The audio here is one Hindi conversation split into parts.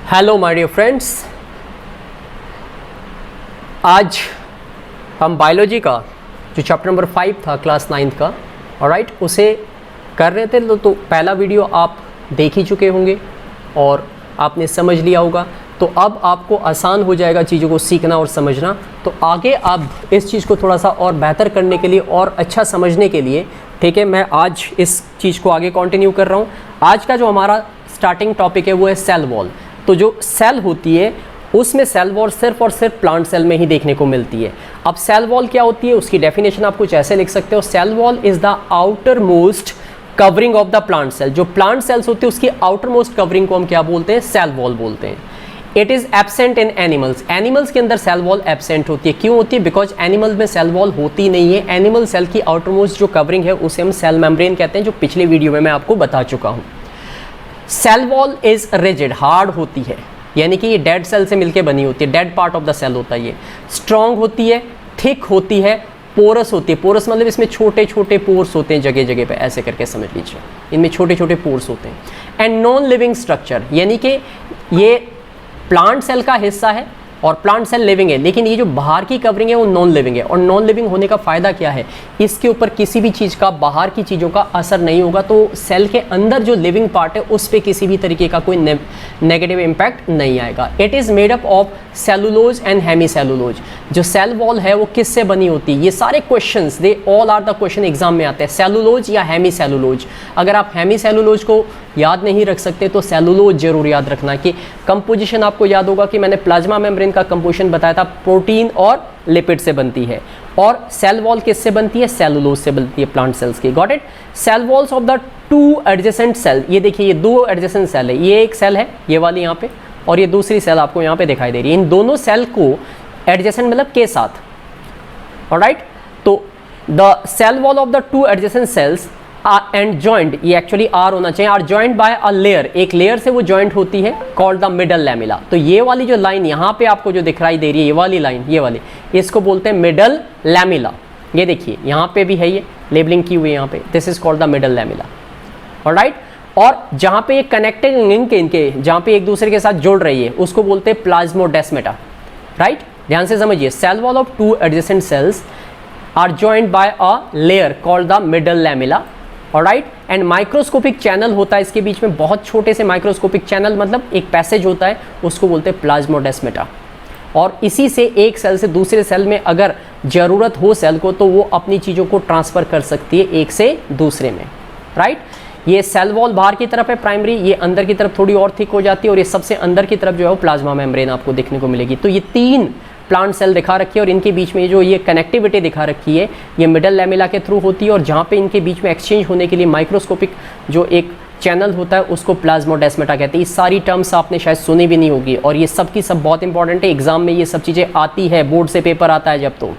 हेलो माय डियर फ्रेंड्स, आज हम बायोलॉजी का जो चैप्टर नंबर 5 था क्लास 9 का, ऑलराइट, उसे कर रहे थे। तो पहला वीडियो आप देख ही चुके होंगे और आपने समझ लिया होगा। तो अब आपको आसान हो जाएगा चीज़ों को सीखना और समझना। तो आगे आप इस चीज़ को थोड़ा सा और बेहतर करने के लिए और अच्छा समझने के लिए, ठीक है, मैं आज इस चीज़ को आगे कंटिन्यू कर रहा हूँ। आज का जो हमारा स्टार्टिंग टॉपिक है वो है सेल वॉल। तो जो सेल होती है उसमें सेल वॉल सिर्फ और सिर्फ प्लांट सेल में ही देखने को मिलती है। अब सेल वॉल क्या होती है, उसकी डेफिनेशन आप कुछ ऐसे लिख सकते हो। Cell wall is the outermost covering of the plant cell. जो प्लांट सेल्स होती है उसकी आउटर मोस्ट कवरिंग को हम क्या बोलते हैं, सेल वॉल बोलते हैं। It is absent in animals. Animals के अंदर सेल वॉल एब्सेंट होती है। क्यों होती है? बिकॉज एनिमल्स में सेल वॉल होती नहीं है। एनिमल सेल की आउटर मोस्ट जो कवरिंग है उसे हम सेल मेम्ब्रेन कहते हैं, जो पिछले वीडियो में मैं आपको बता चुका हूं। Cell wall is rigid, hard होती है, यानी कि ये डेड सेल से मिलकर बनी होती है, dead part of the cell होता है ये। स्ट्रॉन्ग होती है, थिक होती है, पोरस होती है। पोरस मतलब इसमें छोटे छोटे पोर्स होते हैं जगह जगह पे, ऐसे करके समझ लीजिए, इनमें छोटे छोटे पोर्स होते हैं। एंड नॉन लिविंग स्ट्रक्चर, यानी कि ये प्लांट सेल का हिस्सा है और प्लांट सेल लिविंग है, लेकिन ये जो बाहर की कवरिंग है वो नॉन लिविंग है। और नॉन लिविंग होने का फ़ायदा क्या है, इसके ऊपर किसी भी चीज़ का, बाहर की चीज़ों का असर नहीं होगा। तो सेल के अंदर जो लिविंग पार्ट है उस पर किसी भी तरीके का कोई नेगेटिव इम्पैक्ट नहीं आएगा। It is made up of cellulose and hemicellulose. जो सेल वॉल है वो किससे बनी होती है? ये सारे questions, they all are the question exam में आते हैं। सेलुलोज या हेमी सेलुलोज। अगर आप हेमी सेलुलोज को याद नहीं रख सकते तो सेलुलोज जरूर याद रखना। कि कंपोजिशन आपको याद होगा कि मैंने प्लाज्मा मेम्ब्रेन का कंपोजिशन बताया था, प्रोटीन और लिपिड से बनती है। और सेल वॉल किससे बनती है? सेलुलोज से बनती है, प्लांट सेल्स की। Got it? Cell walls of the two adjacent cell. ये देखिए, ये दो एडजेसेंट सेल है। ये एक सेल है, ये वाली यहाँ पे, और ये दूसरी सेल आपको यहाँ पे दिखाई दे रही है। इन दोनों सेल को एडजेसेंट मतलब के साथ, ऑलराइट। तो the cell wall of the two adjacent cells and joint, ये एक्चुअली आर होना चाहिए, are joint by a layer. एक लेयर से वो जॉइंट होती है, कॉल्ड द मिडल लैमेला। तो ये वाली जो लाइन यहाँ पे आपको जो दिखाई दे रही है, ये वाली लाइन, ये वाली, इसको बोलते हैं मिडल लैमेला। ये देखिए यहाँ पे भी है, ये लेबलिंग की हुई है यहाँ पे, this is called the middle lamella, alright. और जहाँ पे ये कनेक्टिंग लिंक इनके, जहाँ पे एक दूसरे के साथ जुड़ रही है, उसको बोलते हैं प्लाज्मोडेस्मेटा, राइट। ध्यान से समझिए, cell wall of two adjacent cells are joint by a layer called the middle lamella, alright. And microscopic channel होता है इसके बीच में, बहुत छोटे से माइक्रोस्कोपिक चैनल, मतलब एक पैसेज होता है, उसको बोलते हैं प्लाज्मोडेस्मेटा। और इसी से एक सेल से दूसरे सेल में अगर जरूरत हो सेल को, तो वो अपनी चीज़ों को ट्रांसफर कर सकती है एक से दूसरे में, राइट। ये सेल वॉल बाहर की तरफ है प्राइमरी, ये अंदर की तरफ थोड़ी और थिक हो जाती है, और ये सबसे अंदर की तरफ जो है वो प्लाज्मा मेम्ब्रेन आपको देखने को मिलेगी। तो ये तीन प्लांट सेल दिखा रखी है, और इनके बीच में जो ये कनेक्टिविटी दिखा रखी है, ये मिडल लैमेला के थ्रू होती है। और जहाँ पे इनके बीच में एक्सचेंज होने के लिए माइक्रोस्कोपिक जो एक चैनल होता है, उसको प्लाज्मोडेस्मेटा कहते हैं। ये सारी टर्म्स आपने शायद सुनी भी नहीं होगी, और ये सब की सब बहुत इंपॉर्टेंट है, एग्जाम में ये सब चीज़ें आती है, बोर्ड से पेपर आता है जब। तो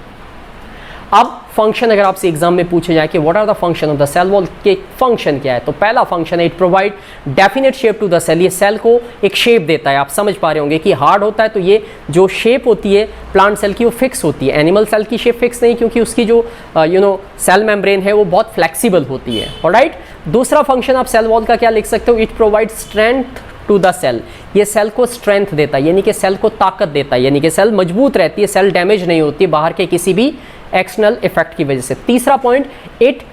अब फंक्शन अगर आपसे एग्जाम में पूछे जाए कि what are the function of the cell wall, के फंक्शन क्या है, तो पहला फंक्शन है it provide definite shape to the cell. ये सेल को एक शेप देता है। आप समझ पा रहे होंगे कि हार्ड होता है, तो ये जो शेप होती है प्लांट सेल की वो फिक्स होती है। एनिमल सेल की शेप फिक्स नहीं, क्योंकि उसकी जो सेल मेम्ब्रेन है वो बहुत फ्लेक्सिबल होती है, ऑलराइट। दूसरा फंक्शन आप सेल वॉल का क्या लिख सकते हो? It provide strength to the cell. ये सेल को स्ट्रेंथ देता है, यानी कि सेल को ताकत देता है, यानी कि सेल मजबूत रहती है, सेल डैमेज नहीं होती बाहर के किसी भी एक्सटर्नल इफेक्ट की वजह से। तीसरा point, it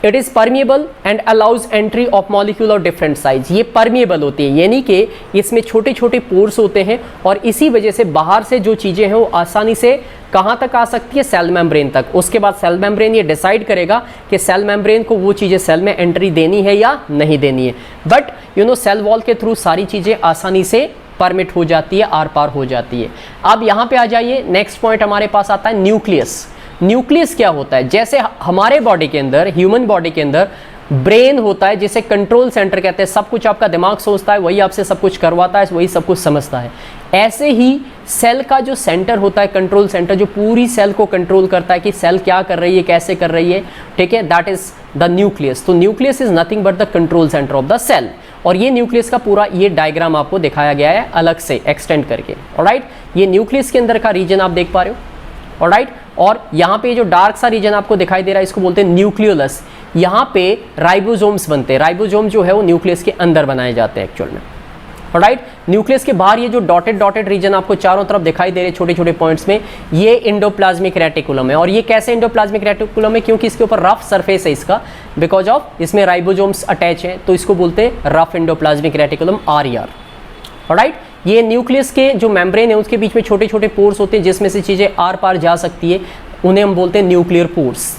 is permeable and allows entry of molecule of different size. ये परमिएबल होती है, यानी कि इसमें छोटे छोटे पोर्स होते हैं, और इसी वजह से बाहर से जो चीज़ें हैं वो आसानी से कहाँ तक आ सकती है? सेल मेम्ब्रेन तक। उसके बाद सेल मेम्ब्रेन ये डिसाइड करेगा कि सेल मेम्ब्रेन को वो चीज़ें सेल में एंट्री देनी है या नहीं देनी है। बट सेल वॉल के थ्रू सारी चीज़ें आसानी से परमिट हो जाती है, आर पार हो जाती है। अब यहाँ पे आ जाइए, नेक्स्ट पॉइंट हमारे पास आता है न्यूक्लियस। न्यूक्लियस क्या होता है? जैसे हमारे बॉडी के अंदर, ह्यूमन बॉडी के अंदर ब्रेन होता है, जिसे कंट्रोल सेंटर कहते हैं, सब कुछ आपका दिमाग सोचता है, वही आपसे सब कुछ करवाता है, वही सब कुछ समझता है। ऐसे ही सेल का जो सेंटर होता है, कंट्रोल सेंटर, जो पूरी सेल को कंट्रोल करता है कि सेल क्या कर रही है, कैसे कर रही है, ठीक है, दैट इज द न्यूक्लियस। तो nucleus is nothing but the control centre of the cell. और ये न्यूक्लियस का पूरा ये डायग्राम आपको दिखाया गया है अलग से एक्सटेंड करके, ऑलराइट। ये न्यूक्लियस के अंदर का रीजन आप देख पा रहे हो, ऑलराइट। और यहाँ पे जो डार्क सा रीजन आपको दिखाई दे रहा है, इसको बोलते हैं न्यूक्लियोलस। यहाँ पे राइबोसोम्स बनते हैं। राइबोसोम जो है वो न्यूक्लियस के अंदर बनाए जाते हैं एक्चुअल में, राइट। न्यूक्लियस के बाहर ये जो डॉटेड रीजन आपको चारों तरफ दिखाई दे रहे छोटे छोटे पॉइंट्स में, ये एंडोप्लाज्मिक रेटिकुलम है। और ये कैसे एंडोप्लाज्मिक रेटिकुलम है? क्योंकि इसके ऊपर रफ सरफेस है इसका, बिकॉज ऑफ इसमें राइबोसोम्स अटैच हैं, तो इसको बोलते हैं rough endoplasmic reticulum, RER। Right. ये न्यूक्लियस के जो मेम्ब्रेन है उसके बीच में छोटे छोटे पोर्स होते हैं जिसमें से चीजें आर पार जा सकती है, उन्हें हम बोलते हैं न्यूक्लियर पोर्स।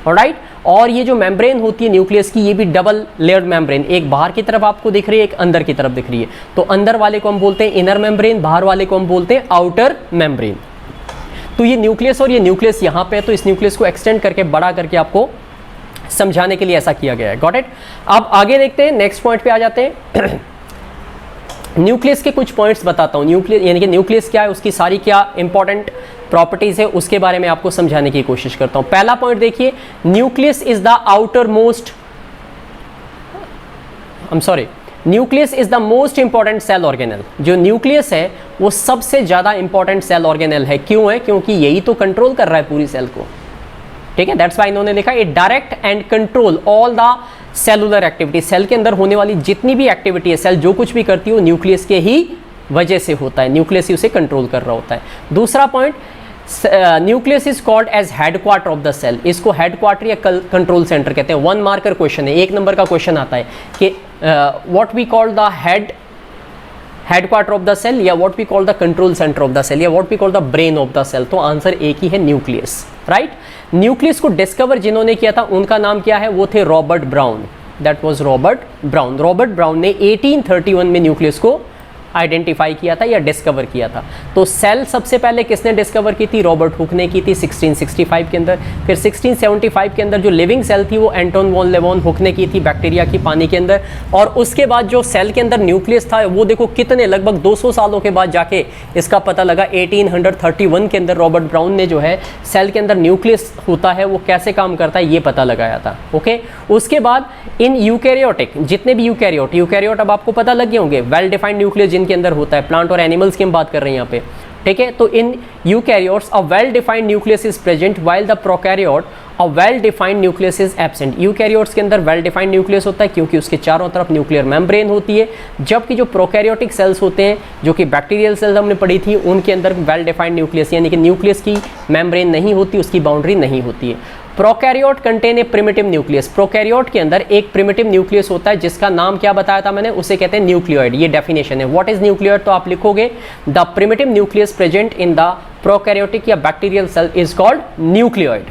राइट। और ये जो मेम्ब्रेन होती है न्यूक्लियस की, ये भी डबल लेयर्ड मेम्ब्रेन, एक बाहर की तरफ आपको दिख रही है, एक अंदर की तरफ दिख रही है। तो अंदर वाले को हम बोलते हैं इनर मेम्ब्रेन, बाहर वाले को हम बोलते हैं आउटर मेम्ब्रेन। तो ये न्यूक्लियस और ये न्यूक्लियस यहाँ पे है, तो इस न्यूक्लियस को एक्सटेंड करके बड़ा करके आपको समझाने के लिए ऐसा किया गया है। Got it. अब आगे देखते हैं, नेक्स्ट पॉइंट पे आ जाते हैं। न्यूक्लियस के कुछ पॉइंट्स बताता हूँ। न्यूक्लियस यानी कि न्यूक्लियस क्या है, उसकी सारी क्या इंपॉर्टेंट प्रॉपर्टीज है, उसके बारे में आपको समझाने की कोशिश करता हूं। पहला पॉइंट देखिए, nucleus is the outermost, nucleus is the most important cell organelle. जो न्यूक्लियस है वो सबसे ज्यादा इंपॉर्टेंट सेल ऑर्गेनल है। क्यों है? क्योंकि यही तो कंट्रोल कर रहा है पूरी सेल को। ठीक है, दैट्स वाई इन्होंने लिखा it direct and control all the cellular activity. Cell के अंदर होने वाली जितनी भी एक्टिविटी है, सेल जो कुछ भी करती है वो न्यूक्लियस के ही वजह से होता है, न्यूक्लियस ही उसे कंट्रोल कर रहा होता है। दूसरा point, nucleus is called as headquarter of the cell. इसको हेडक्वार्टर या कंट्रोल सेंटर कहते हैं। 1 मार्कर क्वेश्चन है, 1 नंबर का क्वेश्चन आता है कि what we call the headquarter of the cell, या what we call the control centre of the cell, या what we call the brain of the cell. तो आंसर एक ही है, न्यूक्लियस। राइट। न्यूक्लियस को डिस्कवर जिन्होंने किया था उनका नाम क्या है? वो थे Robert Brown. That was Robert Brown. Robert Brown ने 1831 में न्यूक्लियस को आइडेंटिफाई किया था या डिस्कवर किया था। तो सेल सबसे पहले किसने डिस्कवर की थी? रॉबर्ट हुक ने की थी 1665 के अंदर। फिर 1675 के अंदर जो लिविंग सेल थी वो एंटोन वॉन लेवॉन हुक ने की थी बैक्टीरिया की, पानी के अंदर। और उसके बाद जो सेल के अंदर न्यूक्लियस था वो देखो कितने, लगभग 200 सालों के बाद जाके इसका पता लगा। 1831 के अंदर रॉबर्ट ब्राउन ने जो है सेल के अंदर न्यूक्लियस होता है वो कैसे काम करता है ये पता लगाया था। ओके। उसके बाद इन यूकैरियोटिक, जितने भी यूकैरियोट अब आपको पता लग गए होंगे, वेल डिफाइंड न्यूक्लियस जिनके अंदर होता है, प्लांट और एनिमल्स की हम बात कर रहे हैं यहाँ पे। ठीक है। तो in eukaryotes a well defined nucleus is present while the prokaryote a well defined nucleus is absent. Eukaryotes के अंदर वेल डिफाइंड न्यूक्लियस होता है क्योंकि उसके चारों तरफ न्यूक्लियर मेम्ब्रेन होती है, जबकि जो प्रोकैरियोटिक सेल्स होते हैं, जो कि बैक्टीरियल सेल्स हमने पढ़ी थी, उनके अंदर वेल डिफाइंड न्यूक्लियस यानी कि न्यूक्लियस की मेम्ब्रेन नहीं होती, उसकी बाउंड्री नहीं होती है। Prokaryote contain a primitive nucleus. Prokaryote के अंदर एक प्रिमिटिव न्यूक्लियस होता है जिसका नाम क्या बताया था मैंने, उसे कहते हैं न्यूक्लियोइड। ये डेफिनेशन है। What is nucleoid? तो आप लिखोगे the primitive nucleus present in the prokaryotic या bacterial cell is called nucleoid.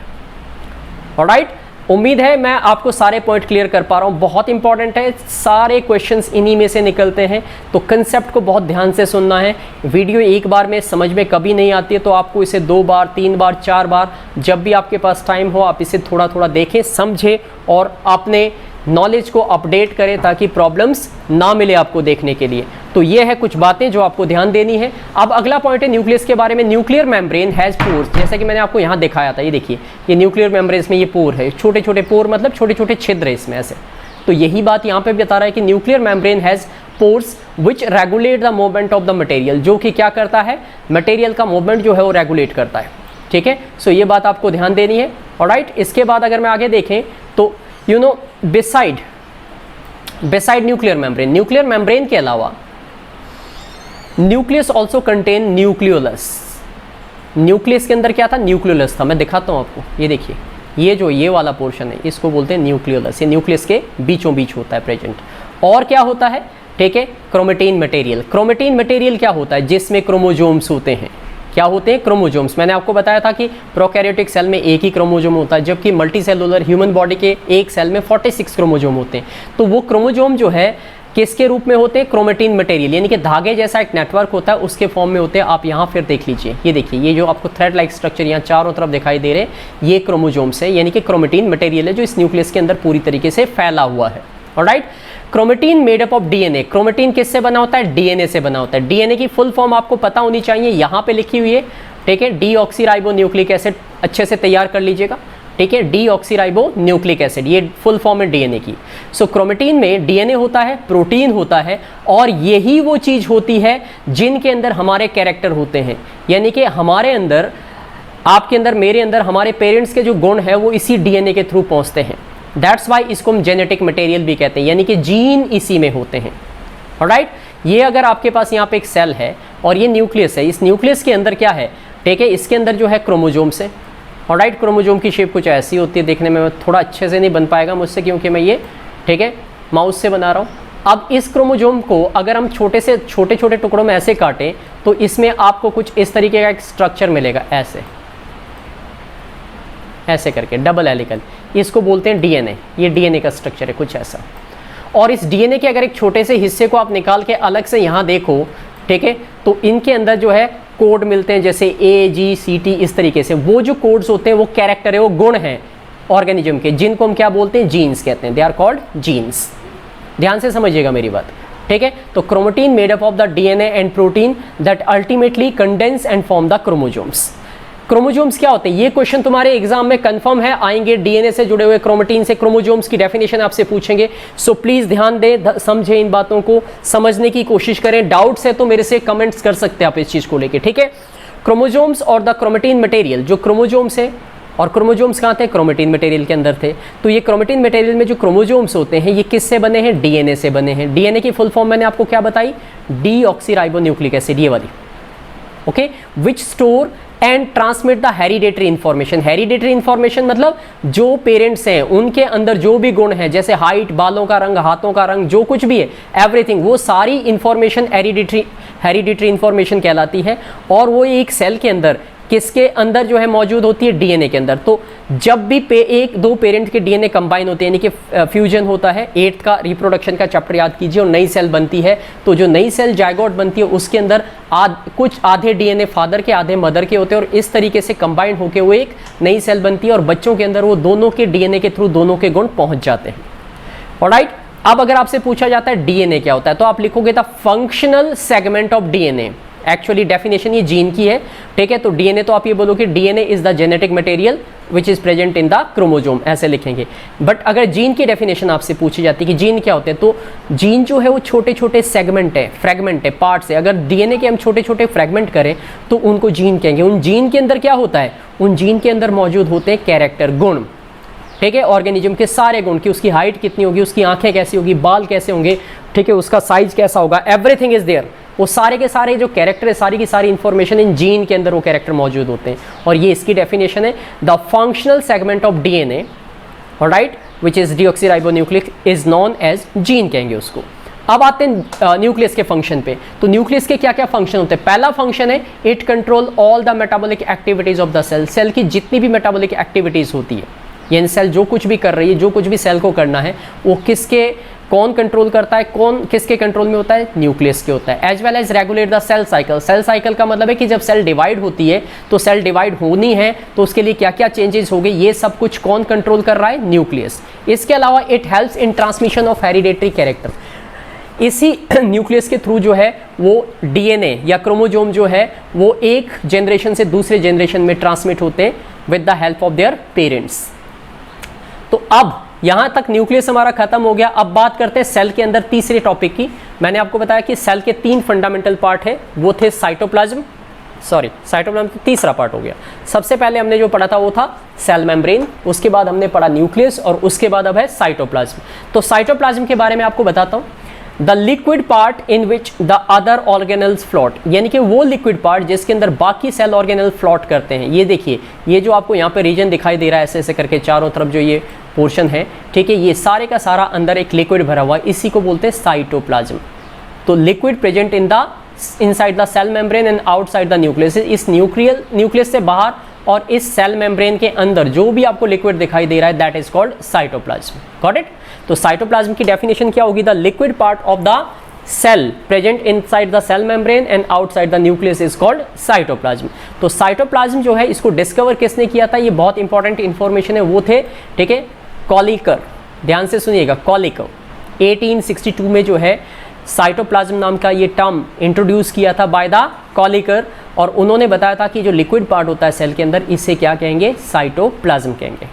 Alright. उम्मीद है मैं आपको सारे पॉइंट क्लियर कर पा रहा हूं। बहुत इंपॉर्टेंट है, सारे क्वेश्चंस इन्हीं में से निकलते हैं, तो कंसेप्ट को बहुत ध्यान से सुनना है। वीडियो एक बार में समझ में कभी नहीं आती है, तो आपको इसे 2 बार 3 बार 4 बार, जब भी आपके पास टाइम हो आप इसे थोड़ा थोड़ा देखें, समझें और अपने नॉलेज को अपडेट करें ताकि प्रॉब्लम्स ना मिले आपको देखने के लिए। तो ये है कुछ बातें जो आपको ध्यान देनी है। अब अगला पॉइंट है न्यूक्लियस के बारे में। न्यूक्लियर मेम्ब्रेन हैज पोर्स, जैसा कि मैंने आपको यहाँ दिखाया था। ये देखिए, ये न्यूक्लियर मेम्ब्रेन में ये पोर है, छोटे छोटे पोर मतलब छोटे छोटे छिद्र है इसमें ऐसे। तो यही बात यहाँ पे बता रहा है कि nuclear membrane has pores which regulate the movement of the material, जो कि क्या करता है, मटेरियल का मूवमेंट जो है वो रेगुलेट करता है। ठीक है। सो ये बात आपको ध्यान देनी है। ऑलराइट। इसके बाद अगर मैं आगे देखें तो you know beside nuclear membrane के अलावा nucleus also contain nucleolus. Nucleus के अंदर क्या था? न्यूक्लियोलस था। मैं दिखाता हूं आपको, ये देखिए, ये वाला पोर्शन है, इसको बोलते हैं न्यूक्लियोलस। ये न्यूक्लियस के बीचों बीच होता है प्रेजेंट। और क्या होता है? ठीक है, क्रोमेटिन मटेरियल। क्रोमेटिन मटेरियल क्या होता है? जिसमें क्रोमोजोम्स होते हैं। क्या होते हैं? क्रोमोजोम्स। मैंने आपको बताया था कि प्रोकैरियोटिक सेल में एक ही क्रोमोजोम होता है, जबकि मल्टी सेलुलर ह्यूमन बॉडी के एक सेल में 46 क्रोमोजोम होते हैं। तो वो क्रोमोजोम जो है किसके रूप में होते हैं? क्रोमेटिन मटेरियल, यानी कि धागे जैसा एक नेटवर्क होता है उसके फॉर्म में होते हैं। आप यहाँ फिर देख लीजिए, ये देखिए, ये जो आपको थ्रेड लाइक स्ट्रक्चर यहाँ चारों तरफ दिखाई दे रहे हैं, ये क्रोमोजोम्स है, यानी कि क्रोमेटिन मटेरियल है जो इस न्यूक्लियस के अंदर पूरी तरीके से फैला हुआ है। Alright. Chromatin made up of DNA. Chromatin किससे बना होता है? डीएनए से बना होता है। डीएनए की फुल फॉर्म आपको पता होनी चाहिए, यहाँ पे लिखी हुई है। ठीक है, डीऑक्सीराइबोन्यूक्लिक एसिड अच्छे से तैयार कर लीजिएगा। ठीक है, डीऑक्सीराइबोन्यूक्लिक एसिड, ये फुल फॉर्म है डीएनए की। सो क्रोमेटिन में डीएनए होता है, प्रोटीन होता है, और यही वो चीज होती है जिनके अंदर हमारे कैरेक्टर होते हैं। यानी कि हमारे अंदर, आपके अंदर, मेरे अंदर, हमारे पेरेंट्स के जो गुण है वो इसी डीएनए के थ्रू पहुंचते हैं। दैट्स वाई इसको हम जेनेटिक मटेरियल भी कहते हैं, यानी कि जीन इसी में होते हैं। ऑलराइट, ये अगर आपके पास यहाँ पे एक सेल है और ये न्यूक्लियस है, इस न्यूक्लियस के अंदर क्या है, ठीक है, इसके अंदर जो है क्रोमोजोम्स है। ऑलराइट, क्रोमोजोम की शेप कुछ ऐसी होती है, देखने में थोड़ा अच्छे से नहीं बन पाएगा मुझसे क्योंकि मैं ये, ठीक है, माउस से बना रहा हूँ। अब इस क्रोमोजोम को अगर हम छोटे से छोटे छोटे टुकड़ों में ऐसे काटें तो इसमें आपको कुछ इस तरीके का एक स्ट्रक्चर मिलेगा, ऐसे ऐसे करके डबल हेलिकल, इसको बोलते हैं डीएनए। ये डीएनए का स्ट्रक्चर है कुछ ऐसा। और इस डीएनए के अगर एक छोटे से हिस्से को आप निकाल के अलग से यहाँ देखो, ठीक है, तो इनके अंदर जो है कोड मिलते हैं, जैसे AGCT, इस तरीके से। वो जो कोड्स होते हैं वो कैरेक्टर है, वो गुण हैं ऑर्गेनिज्म के, जिनको हम क्या बोलते हैं, जीन्स कहते हैं। They are called genes. ध्यान से समझिएगा मेरी बात, ठीक है। तो chromatin made up of the DNA and protein that ultimately condense and form the chromosomes. Chromosomes क्या होते हैं, ये क्वेश्चन तुम्हारे एग्जाम में कंफर्म है आएंगे। डीएनए से जुड़े हुए क्रोमेटिन से क्रोमोजोम्स की डेफिनेशन आपसे पूछेंगे। सो प्लीज ध्यान दें, समझें, इन बातों को समझने की कोशिश करें। डाउट्स है तो मेरे से कमेंट्स कर सकते हैं आप इस चीज को लेके, ठीक है। क्रोमोजोम्स और द क्रोमेटिन मटेरियल, जो क्रोमोजोम्स है, और क्रोमोजोम्स कहाँ थे, क्रोमेटिन मटेरियल के अंदर थे। तो ये क्रोमेटिन मटेरियल में जो क्रोमोजोम्स होते हैं ये किससे बने हैं, डीएनए से बने हैं। डीएनए की फुल फॉर्म मैंने आपको क्या बताई, डीऑक्सीराइबोन्यूक्लिक एसिड, ये वाली, okay, which store and transmit the hereditary information. Hereditary information मतलब जो पेरेंट्स हैं उनके अंदर जो भी गुण है, जैसे हाइट, बालों का रंग, हाथों का रंग, जो कुछ भी है, एवरीथिंग, वो सारी इंफॉर्मेशन हेरिडेटरी इंफॉर्मेशन कहलाती है। और वो एक सेल के अंदर किसके अंदर जो है मौजूद होती है, डीएनए के अंदर। तो जब भी एक दो पेरेंट के डीएनए कंबाइन होते हैं, यानी कि फ्यूजन होता है, 8th का रिप्रोडक्शन का चैप्टर याद कीजिए, और नई सेल बनती है, तो जो नई सेल जायगोट बनती है उसके अंदर कुछ आधे डीएनए फादर के, आधे मदर के होते हैं, और इस तरीके से कंबाइन होकर वो एक नई सेल बनती है। और बच्चों के अंदर वो दोनों के डीएनए के थ्रू दोनों के गुण पहुंच जाते हैं। ऑलराइट, अब अगर आपसे पूछा जाता है डीएनए क्या होता है, तो आप लिखोगे the functional segment of DNA. Actually definition ये जीन की है, ठीक है। तो डीएनए तो आप ये बोलोगे DNA is the genetic material which is present in the chromosome, ऐसे लिखेंगे। बट अगर जीन की डेफिनेशन आपसे पूछी जाती है कि जीन क्या होते हैं, तो जीन जो है वो छोटे छोटे सेगमेंट है, फ्रेगमेंट है, पार्ट्स है। अगर डीएनए के हम छोटे छोटे फ्रेगमेंट करें तो उनको जीन कहेंगे। उन जीन के अंदर क्या होता है, उन जीन के अंदर मौजूद होते हैं कैरेक्टर, गुण, ठीक है, ऑर्गेनिज्म के सारे गुण, कि उसकी हाइट कितनी होगी, उसकी आंखें कैसी होगी, बाल कैसे होंगे, ठीक है, उसका साइज कैसा होगा, एवरीथिंग इज देयर। वो सारे के सारे जो कैरेक्टर है, सारी की सारी इंफॉर्मेशन इन जीन के अंदर वो कैरेक्टर मौजूद होते हैं। और ये इसकी डेफिनेशन है, the functional segment of DNA, alright, which is deoxyribonucleic, is known as gene कहेंगे उसको। अब आते हैं न्यूक्लियस के फंक्शन पे। तो न्यूक्लियस के क्या क्या फंक्शन होते हैं। पहला फंक्शन है, it control all the metabolic activities of the cell. Cell की जितनी भी मेटाबॉलिक एक्टिविटीज होती है, यानी सेल जो कुछ भी कर रही है, जो कुछ भी सेल को करना है, वो किसके, कौन कंट्रोल करता है, कौन किसके कंट्रोल में होता है, न्यूक्लियस के होता है। As well as regulate the cell cycle. Cell cycle का मतलब है कि जब सेल डिवाइड होती है, तो सेल डिवाइड होनी है तो उसके लिए क्या क्या चेंजेस हो गए, ये सब कुछ कौन कंट्रोल कर रहा है, न्यूक्लियस। इसके अलावा it helps in transmission of hereditary character. इसी न्यूक्लियस के थ्रू जो है वो डीएनए या क्रोमोजोम जो है वो एक जनरेशन से दूसरे जनरेशन में ट्रांसमिट होते हैं with the help of their parents. तो अब यहां तक न्यूक्लियस हमारा खत्म हो गया। अब बात करते हैं सेल के अंदर तीसरे टॉपिक की। मैंने आपको बताया कि सेल के 3 फंडामेंटल पार्ट है, वो थे साइटोप्लाज्म, साइटोप्लाज्म तीसरा पार्ट हो गया। सबसे पहले हमने जो पढ़ा था वो था सेल मेम्ब्रेन, उसके बाद हमने पढ़ा न्यूक्लियस, और उसके बाद अब है साइटोप्लाज्म। तो साइटोप्लाज्म के बारे में आपको बताता हूं। The liquid part in which the other organelles float, यानी कि वो लिक्विड पार्ट जिसके अंदर बाकी सेल ऑर्गेनल फ्लोट करते हैं। ये देखिए, ये जो आपको यहाँ पे रीजन दिखाई दे रहा है ऐसे ऐसे करके चारों तरफ जो ये पोर्शन है, ठीक है, ये सारे का सारा अंदर एक लिक्विड भरा हुआ है, इसी को बोलते हैं साइटोप्लाज्म। तो liquid present in the inside the cell membrane and outside the nucleus. इस न्यूक्लियस से बाहर और इस सेल मेम्ब्रेन के अंदर जो भी आपको लिक्विड दिखाई दे रहा है, that is called cytoplasm. Got it. तो साइटोप्लाज्म की डेफिनेशन क्या होगी, the liquid part of the cell present inside the cell membrane and outside the nucleus is called cytoplasm. तो साइटोप्लाज्म जो है इसको डिस्कवर किसने किया था, ये बहुत इंपॉर्टेंट इंफॉर्मेशन है, वो थे, ठीक है, कॉलिकर। ध्यान से सुनिएगा, कॉलिकर 1862 में जो है साइटोप्लाज्म नाम का ये टर्म इंट्रोड्यूस किया था बाय द कॉलिकर, और उन्होंने बताया था कि जो लिक्विड पार्ट होता है सेल के अंदर, इसे क्या कहेंगे, साइटोप्लाज्म कहेंगे।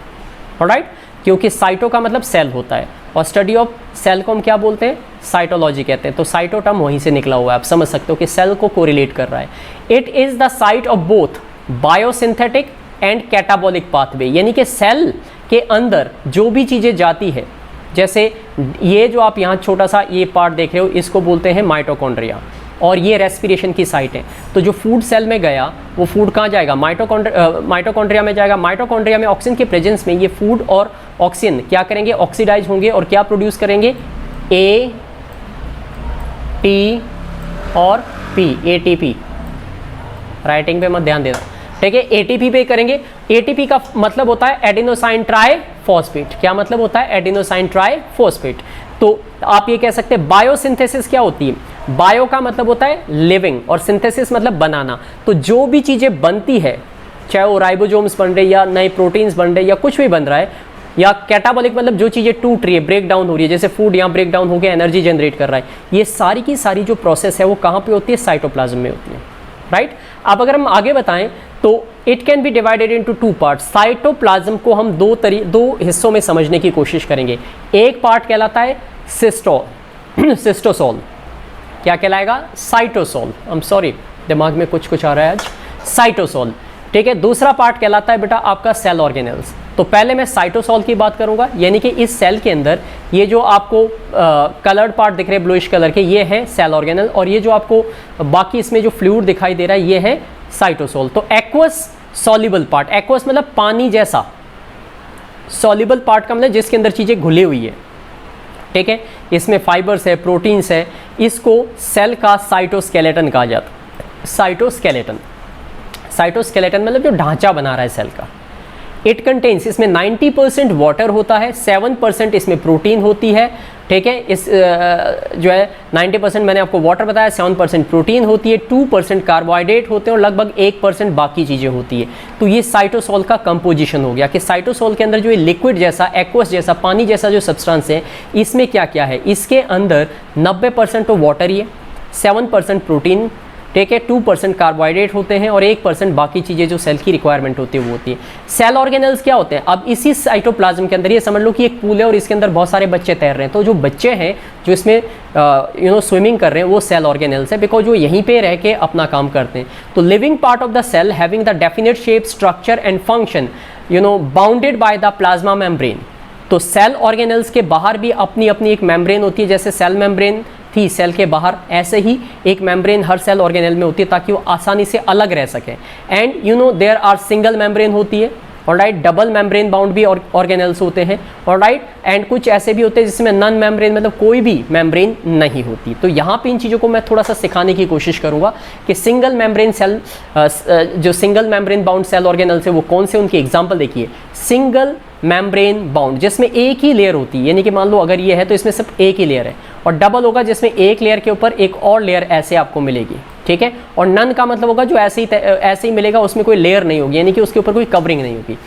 ऑलराइट, क्योंकि साइटो का मतलब सेल होता है, और स्टडी ऑफ सेल को हम क्या बोलते हैं, साइटोलॉजी कहते हैं। तो साइटो टर्म वहीं से निकला हुआ है, आप समझ सकते हो कि सेल को कोरिलेट कर रहा है। It is the site of both biosynthetic and catabolic pathway, यानी कि सेल के अंदर जो भी चीज़ें जाती है, जैसे ये जो आप यहाँ छोटा सा ये पार्ट देख रहे हो, इसको बोलते हैं माइटोकॉन्ड्रिया, और ये रेस्पिरेशन की साइट है। तो जो फूड सेल में गया वो फूड कहाँ जाएगा, माइटोकॉन्ड्रिया में जाएगा। माइटोकॉन्ड्रिया में ऑक्सीजन के प्रेजेंस में ये फूड और ऑक्सीजन क्या करेंगे, ऑक्सीडाइज होंगे और क्या प्रोड्यूस करेंगे, ए टी और पी, ATP। राइटिंग पे मत ध्यान देना, ठीक है। ATP पे करेंगे। ATP का मतलब होता है एडिनोसाइन ट्राइफॉस्फेट। क्या मतलब होता है, एडिनोसाइन ट्राइफॉस्फेट। तो आप ये कह सकते हैं बायोसिंथेसिस क्या होती है, बायो का मतलब होता है लिविंग और सिंथेसिस मतलब बनाना। तो जो भी चीज़ें बनती है, चाहे वो राइबोसोम्स बन रहे या नए प्रोटीन्स बन रहे या कुछ भी बन रहा है, या कैटाबॉलिक मतलब जो चीज़ें टूट रही है, ब्रेक डाउन हो रही है, जैसे फूड यहाँ ब्रेक डाउन होकर एनर्जी जनरेट कर रहा है, ये सारी की सारी जो प्रोसेस है वो कहाँ पे होती है, साइटोप्लाज्म में होती है, राइट। अब अगर हम आगे बताएं तो it can be divided into 2 parts. Cytoplasm को हम दो हिस्सों में समझने की कोशिश करेंगे। एक पार्ट कहलाता है सिस्टोसोल। क्या कहलाएगा, साइटोसोल। आई एम सॉरी, दिमाग में कुछ आ रहा है आज, साइटोसोल, ठीक है। दूसरा पार्ट कहलाता है बेटा आपका सेल ऑर्गेनेल्स। तो पहले मैं साइटोसोल की बात करूंगा, यानी कि इस सेल के अंदर ये जो आपको कलर्ड पार्ट दिख रहे हैं ब्लूइश कलर के, ये हैं सेल ऑर्गेनल, और ये जो आपको बाकी इसमें जो फ्लूइड दिखाई दे रहा है ये है साइटोसोल। तो एक्वस सॉल्युबल पार्ट, एक्वस मतलब पानी जैसा, सॉल्युबल पार्ट का मतलब जिसके अंदर चीज़ें घुली हुई है, ठीक है। इसमें फाइबर्स है, प्रोटीन्स है, इसको सेल का साइटोस्केलेटन कहा जाता है। साइटोस्केलेटन मतलब जो ढांचा बना रहा है सेल का। इट कंटेन्स, इसमें 90% वाटर होता है, 7% इसमें प्रोटीन होती है, ठीक है। इस जो है 90% मैंने आपको वाटर बताया, 7% प्रोटीन होती है, 2% कार्बोहाइड्रेट होते हैं और लगभग 1% बाकी चीज़ें होती है। तो ये साइटोसोल का कंपोजिशन हो गया कि साइटोसोल के अंदर जो ये लिक्विड जैसा, एक्वस जैसा, पानी जैसा जो सब्सटेंस है, इसमें क्या क्या है, इसके अंदर 90% तो वाटर ही है, 7% प्रोटीन, ठीक है, 2% कार्बोहाइड्रेट होते हैं और 1% बाकी चीज़ें जो सेल की रिक्वायरमेट होती है वो होती है। सेल ऑर्गेनल्स क्या होते हैं, अब इसी साइटोप्लाज्म के अंदर ये समझ लो कि एक पूल है और इसके अंदर बहुत सारे बच्चे तैर रहे हैं। तो जो बच्चे हैं जो इसमें स्विमिंग कर रहे हैं वो सेल ऑर्गेनल्स है, बिकॉज वो यहीं पे रह के अपना काम करते हैं। तो living part of the cell having the definite shape, structure and function bounded by the plasma membrane. तो सेल ऑर्गेनल्स के बाहर भी अपनी अपनी एक मेम्ब्रेन होती है, जैसे सेल मेम्ब्रेन थी सेल के बाहर, ऐसे ही एक मेम्ब्रेन हर सेल ऑर्गेनल में होती है ताकि वो आसानी से अलग रह सके। And there are single membrane होती है, ऑलराइट, डबल मेम्ब्रेन बाउंड भी ऑर्गेनल्स होते हैं, ऑलराइट, एंड कुछ ऐसे भी होते हैं जिसमें नॉन मेम्ब्रेन मतलब कोई भी मेम्ब्रेन नहीं होती। तो यहाँ पे इन चीज़ों को मैं थोड़ा सा सिखाने की कोशिश करूँगा कि सिंगल मेम्ब्रेन सेल, जो single membrane bound cell organelles है वो कौन से, उनकी एग्जाम्पल देखिए। सिंगल मेम्ब्रेन बाउंड जिसमें एक ही लेयर होती है, यानी कि मान लो अगर ये है तो इसमें सिर्फ एक ही लेयर है, और डबल होगा जिसमें एक लेयर के ऊपर एक और लेयर ऐसे आपको मिलेगी, ठीक है। और नन का मतलब होगा जो ऐसे ही मिलेगा, उसमें कोई लेयर नहीं होगी, यानी कि उसके ऊपर कोई कवरिंग नहीं होगी।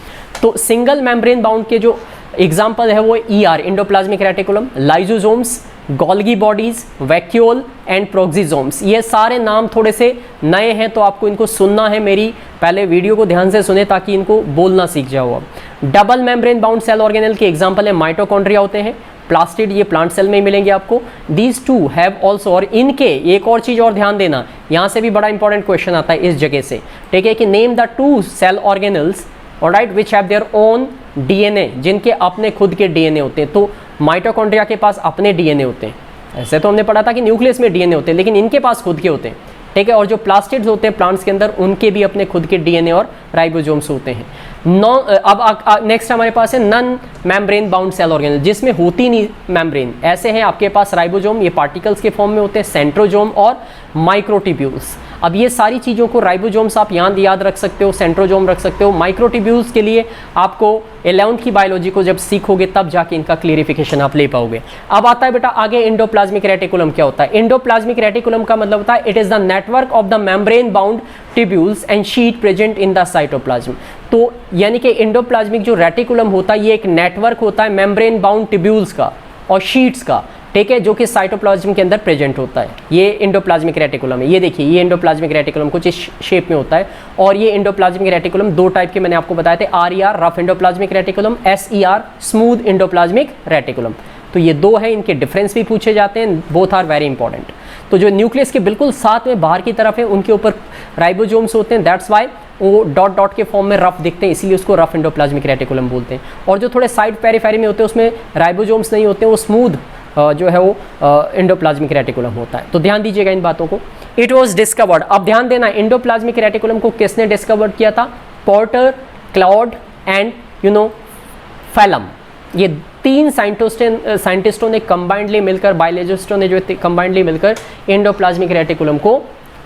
तो सिंगल मेम्ब्रेन बाउंड के जो एग्जाम्पल है वो ER, endoplasmic reticulum, lysosomes, Golgi bodies, vacuole and peroxisomes. ये सारे नाम थोड़े से नए हैं तो आपको इनको सुनना है, मेरी पहले वीडियो को ध्यान से सुने ताकि इनको बोलना सीख जाओ आप। Double membrane bound cell organelle के एग्जाम्पल है माइटोकॉन्ड्रिया होते हैं, प्लास्टिड, ये प्लांट सेल में ही मिलेंगे आपको। दीज टू हैव ऑल्सो, और इनके एक और चीज़ और ध्यान देना, यहाँ से भी बड़ा इंपॉर्टेंट क्वेश्चन आता है इस जगह से, ठीक है, कि name the 2 cell organelles, alright, which have their own DNA, जिनके अपने खुद के DNA होते हैं। तो माइटोकॉन्ड्रिया के पास अपने DNA होते हैं, ऐसे तो हमने पढ़ा था कि न्यूक्लियस में DNA होते हैं, लेकिन इनके पास खुद के होते हैं, ठीक है। और जो प्लास्टिड्स होते हैं प्लांट्स के अंदर, उनके भी अपने खुद के DNA और राइबोसोम्स होते हैं। अब नेक्स्ट हमारे पास है non membrane bound cell organelle, जिसमें होती नहीं मेम्ब्रेन। ऐसे हैं आपके पास राइबोसोम, ये पार्टिकल्स के फॉर्म में होते हैं, सेंट्रोसोम और माइक्रोट्यूब्यूल्स। अब ये सारी चीज़ों को, राइबोसोम्स आप याद रख सकते हो, सेंट्रोसोम रख सकते हो, माइक्रोट्यूब्यूल्स के लिए आपको 11th की बायोलॉजी को जब सीखोगे तब जाके इनका क्लियरिफिकेशन आप ले पाओगे। अब आता है बेटा आगे इंडोप्लाज्मिक रेटिकुलम क्या होता है। इंडोप्लाज्मिक रेटिकुलम का मतलब होता है it is the network of the membrane bound tubules and sheet present in the cytoplasm. तो यानी कि इंडोप्लाज्मिक जो रेटिकुलम होता है ये एक नेटवर्क होता है मेम्ब्रेन बाउंड ट्यूब्यूल्स का और शीट्स का, ठीक है, जो कि साइटोप्लाज्म के अंदर प्रेजेंट होता है। ये इंडोप्लाज्मिक रेटिकुलम है, ये देखिए, ये इंडोप्लाज्मिक रेटिकुलम कुछ इस शेप में होता है। और ये इंडोप्लाज्मिक रेटिकुलम 2 टाइप के मैंने आपको बताए थे, RER rough endoplasmic reticulum, SER smooth endoplasmic reticulum. तो ये 2 है, इनके डिफरेंस भी पूछे जाते हैं, बोथ आर वेरी इंपॉर्टेंट। तो जो न्यूक्लियस के बिल्कुल साथ में बाहर की तरफ है उनके ऊपर राइबोसोम्स होते हैं, दैट्स वाई वो डॉट डॉट के फॉर्म में रफ दिखते हैं, इसीलिए उसको रफ एंडोप्लाज्मिक रेटिकुलम बोलते हैं। और जो थोड़े साइड पेरिफेरी में होते हैं उसमें राइबोसोम्स नहीं होते, वो स्मूथ जो है वो एंडोप्लाज्मिक रेटिकुलम होता है। तो ध्यान दीजिएगा इन बातों को। इट वॉज डिस्कवर्ड, अब ध्यान देना, एंडोप्लाज्मिक रेटिकुलम को किसने डिस्कवर किया था? Porter, Claude and phellum. ये 3 साइंटिस्टों ने कंबाइंडली मिलकर, बायोलॉजिस्टों ने जो कंबाइंडली मिलकर एंडोप्लाज्मिक रेटिकुलम को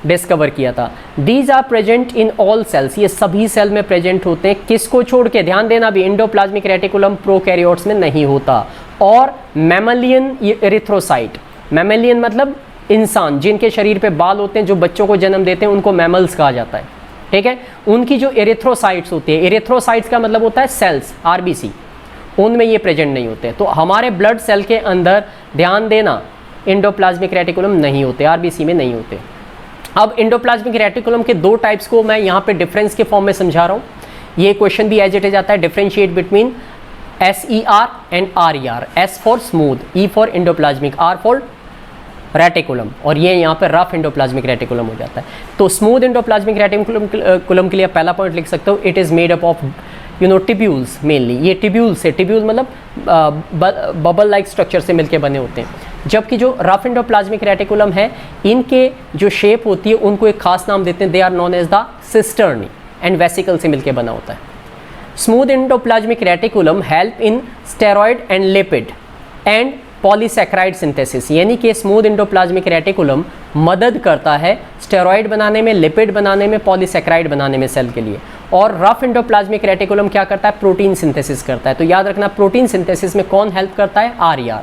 डिस्कवर किया था। These are present in all cells, ये सभी सेल में प्रेजेंट होते हैं। किसको छोड़ के? ध्यान देना भी, एंडोप्लाज्मिक रेटिकुलम प्रोकैरियोट्स में नहीं होता। और मैमलियन एरिथ्रोसाइट, मैमलियन मतलब इंसान जिनके शरीर पे बाल होते हैं, जो बच्चों को जन्म देते हैं, उनको मैमल्स कहा जाता है, ठीक है। उनकी जो एरिथ्रोसाइट्स होती है, एरिथ्रोसाइट्स का मतलब होता है सेल्स, आरबीसी, उनमें ये प्रेजेंट नहीं होते। तो हमारे ब्लड सेल के अंदर ध्यान देना एंडोप्लाज्मिक रेटिकुलम नहीं होते, आरबीसी में नहीं होते। अब एंडोप्लाज्मिक रेटिकुलम के 2 टाइप्स को मैं यहाँ पे डिफरेंस के फॉर्म में समझा रहा हूँ। ये क्वेश्चन भी एज इट इज आता है, differentiate between SER and RER, S for smooth, E for endoplasmic, R for reticulum, और ये यहाँ पे रफ एंडोप्लाज्मिक रेटिकुलम हो जाता है। तो स्मूथ एंडोप्लाज्मिक रेटिकुलम के लिए पहला पॉइंट लिख सकते हो, it is made up of tubules mainly. ये ट्यूब्यूल से, ट्यूब्यूल मतलब बबल लाइक स्ट्रक्चर से मिलके बने होते हैं। जबकि जो रफ एंडोप्लाज्मिक रेटिकुलम है, इनके जो शेप होती है उनको एक खास नाम देते हैं, they are known as the cisternae and vesicle से मिलके बना होता है। Smooth endoplasmic reticulum help in steroid and lipid and polysaccharide synthesis, यानी कि स्मूथ एंडोप्लाज्मिक रेटिकुलम मदद करता है स्टेरॉइड बनाने में, लिपिड बनाने में, पॉलीसैकेराइड बनाने में सेल के लिए। और रफ एंडोप्लाज्मिक रेटिकुलम क्या करता है? प्रोटीन सिंथेसिस करता है। तो याद रखना, प्रोटीन सिंथेसिस में कौन हेल्प करता है? RER,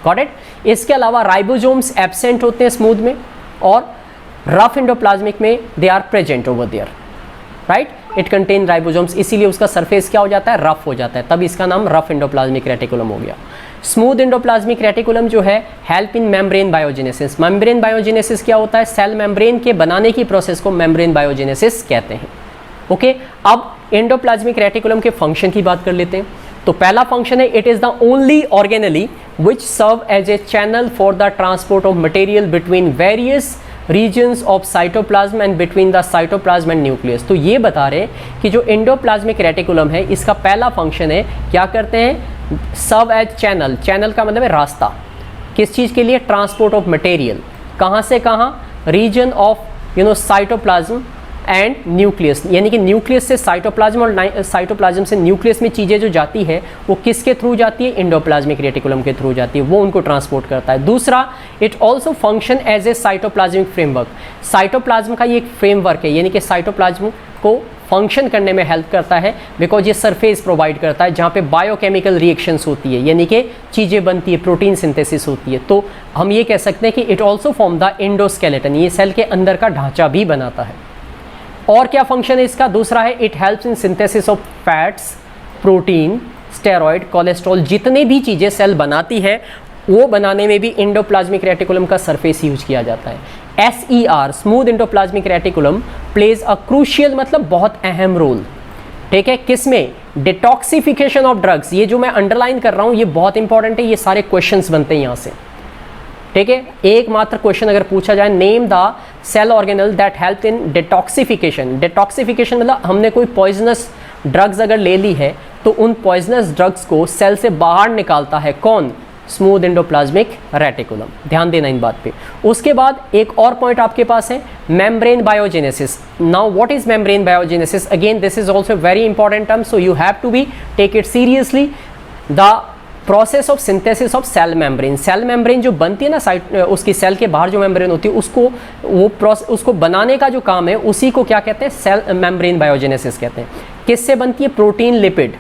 got it. इसके अलावा राइबोसोम्स एब्सेंट होते हैं स्मूथ में, और रफ एंडोप्लाज्मिक में they are present over there, right. It contain ribosomes, इसीलिए उसका सरफेस क्या हो जाता है? रफ हो जाता है, तब इसका नाम रफ एंडोप्लाज्मिक रेटिकुलम हो गया। स्मूथ एंडोप्लाज्मिक रेटिकुलम जो है help in membrane biogenesis. Membrane biogenesis क्या होता है? सेल मेम्ब्रेन के बनाने की प्रोसेस को मेम्ब्रेन बायोजेनेसिस कहते हैं, ओके। अब एंडोप्लाज्मिक रेटिकुलम के फंक्शन की बात कर लेते हैं। तो पहला फंक्शन है, it is the only organelle which serve as a channel for the transport of material between various regions of cytoplasm and between the cytoplasm and nucleus. तो ये बता रहे हैं कि जो एंडोप्लाज्मिक रेटिकुलम है, इसका पहला फंक्शन है, क्या करते हैं? सर्व एज चैनल, चैनल का मतलब है रास्ता, किस चीज़ के लिए? ट्रांसपोर्ट ऑफ मटेरियल, कहाँ से कहाँ? Region of cytoplasm and nucleus, यानी कि न्यूक्लियस से साइटोप्लाज्म और साइटोप्लाज्म से न्यूक्लियस में चीज़ें जो जाती है वो किसके थ्रू जाती है? एंडोप्लाज्मिक रेटिकुलम के थ्रू जाती है, वो उनको ट्रांसपोर्ट करता है। दूसरा, it also function as a cytoplasmic framework. Cytoplasm का ये एक फ्रेमवर्क है, यानी कि साइटोप्लाज्म को फंक्शन करने में हेल्प करता है, बिकॉज ये सरफेस प्रोवाइड करता है जहाँ पे बायोकेमिकल रिएक्शंस होती है, यानी कि चीज़ें बनती है, प्रोटीन सिंथेसिस होती है। तो हम ये कह सकते हैं कि it also form the endoskeleton, ये सेल के अंदर का ढांचा भी बनाता है। और क्या फंक्शन है इसका? दूसरा है, it helps in synthesis of fats, protein, steroid, cholesterol, जितने भी चीज़ें सेल बनाती है वो बनाने में भी एंडोप्लाज्मिक रेटिकुलम का सरफेस यूज किया जाता है। SER, smooth endoplasmic reticulum plays a crucial, मतलब बहुत अहम रोल, ठीक है, किसमें? Detoxification of drugs. ये जो मैं अंडरलाइन कर रहा हूँ ये बहुत इंपॉर्टेंट है, ये सारे क्वेश्चंस बनते हैं यहाँ से, ठीक है। एकमात्र क्वेश्चन अगर पूछा जाए, name the cell organelle that help in detoxification. Detoxification मतलब हमने कोई पॉइजनस ड्रग्स अगर ले ली है तो उन पॉइजनस ड्रग्स को सेल से बाहर निकालता है कौन? Smooth endoplasmic reticulum. ध्यान देना इन बात पे। उसके बाद एक और पॉइंट आपके पास है, membrane biogenesis. Now what is membrane biogenesis? Again this is also very important term, so you have to be take it seriously. The process of synthesis of cell membrane. Cell membrane जो बनती है ना, साइट उसकी सेल के बाहर जो मेम्ब्रेन होती है उसको बनाने का जो काम है उसी को क्या कहते हैं? सेल मेम्ब्रेन बायोजेनेसिस कहते हैं। किससे बनती है? Protein, lipid.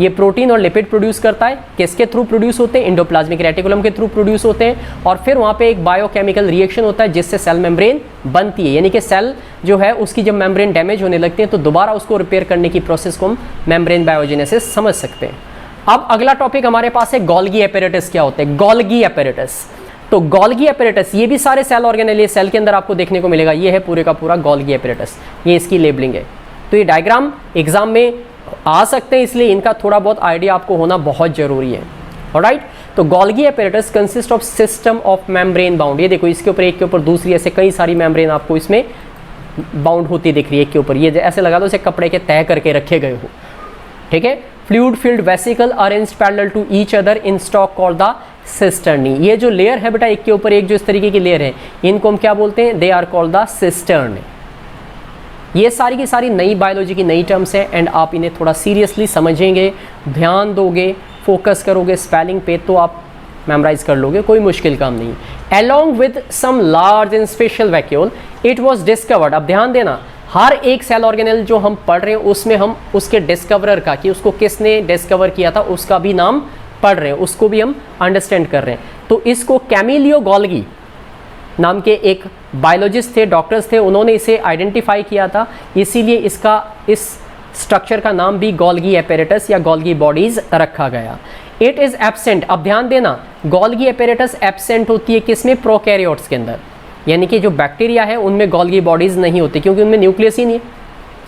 ये प्रोटीन और लिपिड प्रोड्यूस करता है। किसके थ्रू प्रोड्यूस होते हैं? एंडोप्लाज्मिक रेटिकुलम के थ्रू प्रोड्यूस होते हैं। और फिर वहाँ पे एक बायोकेमिकल रिएक्शन होता है जिससे सेल मेम्ब्रेन बनती है, यानी कि सेल जो है उसकी जब मेम्ब्रेन डैमेज होने लगती है तो दोबारा उसको रिपेयर करने की प्रोसेस को हम मेम्ब्रेन बायोजेनेसिस समझ सकते हैं। अब अगला टॉपिक हमारे पास है गोल्गी एपेरेटस। क्या होते हैं गोल्गी एपेरेटस? तो गोल्गी एपेरेटस ये भी सारे सेल ऑर्गेनेल ये सेल के अंदर आपको देखने को मिलेगा। ये है पूरे का पूरा गोल्गी एपेरेटस, ये इसकी लेबलिंग है। तो ये डायग्राम एग्जाम में आ सकते हैं, इसलिए इनका थोड़ा बहुत आइडिया आपको होना बहुत जरूरी है। ऑलराइट, तो Golgi apparatus consist of system of membrane bound. ये देखो इसके ऊपर एक के ऊपर दूसरी ऐसे कई सारी मेम्ब्रेन आपको इसमें बाउंड होती दिख रही है एक के ऊपर, ये ऐसे लगा दो जैसे कपड़े के तय करके रखे गए हो, ठीक है। Fluid filled vesicle arranged parallel to each other in stock called the cisternae. ये जो लेयर है बेटा एक के ऊपर एक जो इस तरीके की लेयर है, इनको हम क्या बोलते हैं, they are called the cistern. ये सारी की सारी नई बायोलॉजी की नई टर्म्स हैं एंड आप इन्हें थोड़ा सीरियसली समझेंगे, ध्यान दोगे, फोकस करोगे स्पेलिंग पे, तो आप मेमोराइज कर लोगे, कोई मुश्किल काम नहीं। Along with some large and special vacuole, it was discovered। अब ध्यान देना, हर एक सेल ऑर्गेनेल जो हम पढ़ रहे हैं उसमें हम उसके डिस्कवरर का, कि उसको किसने डिस्कवर किया था, उसका भी नाम पढ़ रहे हैं, उसको भी हम अंडरस्टैंड कर रहे हैं। तो इसको कैमिलियो गोल्गी नाम के एक बायोलॉजिस्ट थे, डॉक्टर्स थे, उन्होंने इसे आइडेंटिफाई किया था, इसीलिए इसका इस स्ट्रक्चर का नाम भी गोल्गी एपेरेटस या गोल्गी बॉडीज रखा गया। It is absent. अब ध्यान देना, गोल्गी एपेरेटस एब्सेंट होती है किसमें, प्रोकैरियोट्स के अंदर, यानी कि जो बैक्टीरिया है उनमें गोल्गी बॉडीज नहीं होती, क्योंकि उनमें न्यूक्लियस ही नहीं है,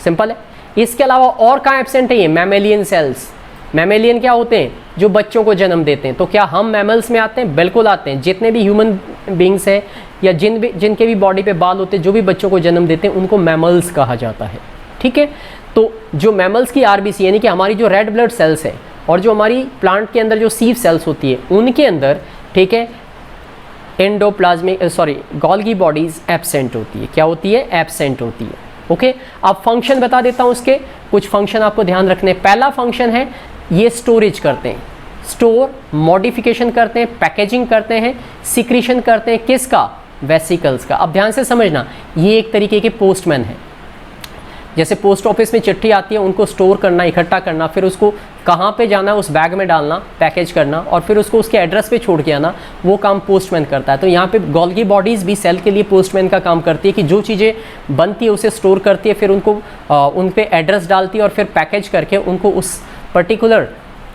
सिंपल है। इसके अलावा और कहाँ एब्सेंट है ये, मैमेलियन सेल्स। मैमेलियन क्या होते हैं, जो बच्चों को जन्म देते हैं। तो क्या हम मैमल्स में आते हैं, बिल्कुल आते हैं। जितने भी ह्यूमन बींग्स हैं या जिनके भी बॉडी पे बाल होते हैं, जो भी बच्चों को जन्म देते हैं, उनको मैमल्स कहा जाता है, ठीक है। तो जो मैमल्स की आरबीसी यानी कि हमारी जो रेड ब्लड सेल्स है और जो हमारी प्लांट के अंदर जो सीव सेल्स होती है, उनके अंदर, ठीक है, एंडोप्लाज्मिक गोल्गी बॉडीज एब्सेंट होती है। क्या होती है, एब्सेंट होती है, ओके। अब फंक्शन बता देता हूँ उसके, कुछ फंक्शन आपको ध्यान रखने। पहला फंक्शन है ये स्टोरेज करते हैं, स्टोर, मॉडिफिकेशन करते हैं, पैकेजिंग करते हैं, सिक्रीशन करते हैं, किसका, वेसिकल्स का। अब ध्यान से समझना, ये एक तरीके के पोस्टमैन है। जैसे पोस्ट ऑफिस में चिट्ठी आती है, उनको स्टोर करना, इकट्ठा करना, फिर उसको कहाँ पे जाना है उस बैग में डालना, पैकेज करना, और फिर उसको उसके एड्रेस पे छोड़ के आना, वो काम पोस्टमैन करता है। तो यहाँ पे गोल्गी बॉडीज़ भी सेल के लिए पोस्टमैन का काम करती है, कि जो चीज़ें बनती है उसे स्टोर करती है, फिर उनको उन पे एड्रेस डालती है, और फिर पैकेज करके उनको उस पर्टिकुलर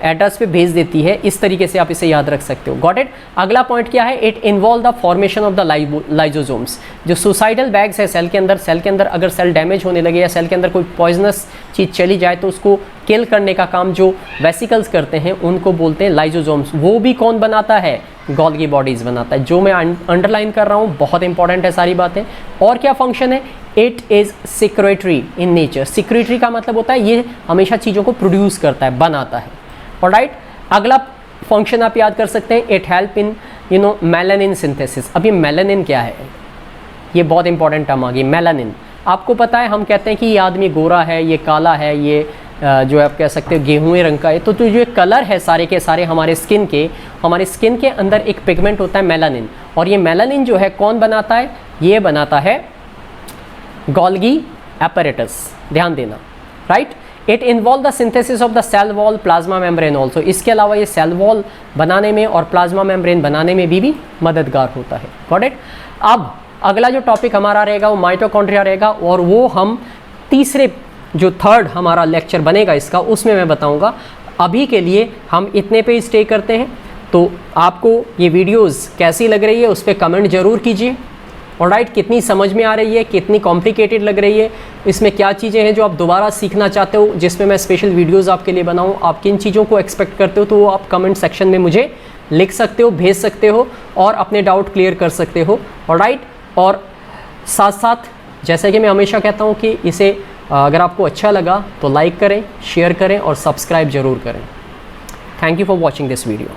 एड्रेस पे भेज देती है। इस तरीके से आप इसे याद रख सकते हो, गॉट इट। अगला पॉइंट क्या है, it involve the formation of the lysosomes. जो सुसाइडल बैग्स है सेल के अंदर अगर सेल डैमेज होने लगे या सेल के अंदर कोई पॉइजनस चीज़ चली जाए, तो उसको किल करने का काम जो वेसिकल्स करते हैं उनको बोलते हैं लाइजोसोम्स। वो भी कौन बनाता है, गोल्गी बॉडीज़ बनाता है। जो मैं अंडरलाइन कर रहा हूँ, बहुत इंपॉर्टेंट है सारी बातें। और क्या फंक्शन है, it is secretory in nature. Secretory का मतलब होता है ये हमेशा चीज़ों को प्रोड्यूस करता है, बनाता है, ऑलराइट। अगला फंक्शन आप याद कर सकते हैं, it help in melanin synthesis. अब ये मेलानिन क्या है, ये बहुत इंपॉर्टेंट टर्म आ गई, मेलानिन। आपको पता है, हम कहते हैं कि ये आदमी गोरा है, ये काला है, ये जो आप कह सकते हो गेहूँ रंग का है। तो जो ये कलर है सारे के सारे हमारे स्किन के अंदर एक पिगमेंट होता है मेलानिन, और ये मेलानिन जो है कौन बनाता है, ये बनाता है गोल्गी एपेरेटस। ध्यान देना, right. It involve the synthesis of the cell wall plasma membrane also. इसके अलावा ये सेल वॉल बनाने में और प्लाज्मा मेम्ब्रेन बनाने में भी मददगार होता है, गॉट इट। अब अगला जो टॉपिक हमारा रहेगा वो माइटोकॉन्ड्रिया रहेगा, और वो हम जो थर्ड हमारा लेक्चर बनेगा इसका, उसमें मैं बताऊंगा। अभी के लिए हम इतने पे ही स्टे करते हैं। तो आपको ये वीडियोस कैसी लग रही है उस पर कमेंट ज़रूर कीजिए, ऑलराइट। कितनी समझ में आ रही है, कितनी कॉम्प्लिकेटेड लग रही है, इसमें क्या चीज़ें हैं जो आप दोबारा सीखना चाहते हो, जिसमें मैं स्पेशल वीडियोस आपके लिए बनाऊं। आप किन चीज़ों को एक्सपेक्ट करते हो, तो वो आप कमेंट सेक्शन में मुझे लिख सकते हो, भेज सकते हो, और अपने डाउट क्लियर कर सकते हो, ऑलराइट। और साथ साथ जैसे कि मैं हमेशा कहता हूँ कि इसे अगर आपको अच्छा लगा तो लाइक करें, शेयर करें और सब्सक्राइब ज़रूर करें। Thank you for watching this video.